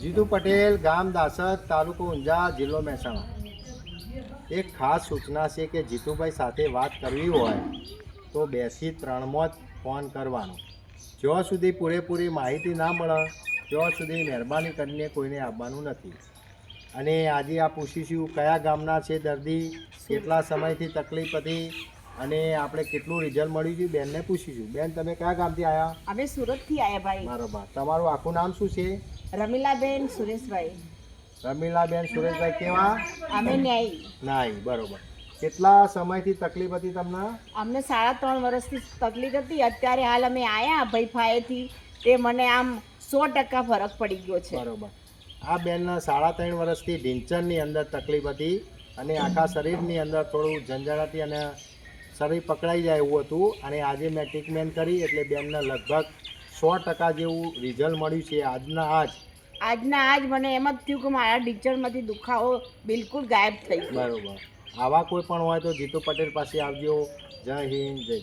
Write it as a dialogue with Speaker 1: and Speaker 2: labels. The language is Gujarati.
Speaker 1: જીતુ પટેલ, ગામ દાસદ, તાલુકો ઊંઝા, જિલ્લો મહેસાણા. એક ખાસ સૂચના છે કે જીતુભાઈ સાથે વાત કરવી હોય તો 2 થી 3માં જ ફોન કરવાનો. જ્યાં સુધી પૂરેપૂરી માહિતી ના મળે ત્યાં સુધી મહેરબાની કરીને કોઈને આવવાનું નથી. અને આજે આ પૂછીશું કયા ગામના છે દર્દી, કેટલા સમયથી તકલીફ હતી અને આપણે કેટલું રિઝલ્ટ મળ્યું છે બેનને પૂછીશું. બેન, તમે કયા ગામથી આવ્યા?
Speaker 2: અમે સુરતથી આવ્યા ભાઈ.
Speaker 1: બરાબર. તમારું આખું નામ શું છે?
Speaker 2: રમીલાબેન સુરેશભાઈ.
Speaker 1: રમીલાબેન સુરેશભાઈ. કેવા?
Speaker 2: અમે ન્યાયી.
Speaker 1: નાઈ. બરોબર. કેટલા સમયથી તકલીફ હતી તમને?
Speaker 2: અમને 3.5 વર્ષથી તકલીફ હતી. અત્યારે હાલ અમે આવ્યા ભાઈ ફાયેથી, તે મને આમ 100% ફરક પડી ગયો છે.
Speaker 1: બરોબર. આ બેનને 3.5 વર્ષથી ઢીંચણની અંદર તકલીફ હતી અને આખા શરીરની અંદર થોડું ઝંઝણાતી અને શરીર પકડાઈ જાય એવું હતું. અને આજે મેં ટ્રીટમેન્ટ કરી એટલે બેનને લગભગ 100% જેવું રિઝલ્ટ મળ્યું છે.
Speaker 2: આજના આજ મને એમ જ થયું કે મારા ઢીંચણમાંથી દુખાવો બિલકુલ ગાયબ થઈ ગયો.
Speaker 1: બરોબર. આવા કોઈ પણ હોય તો જીતુ પટેલ પાસે આવજો. જય હિન્દ, જય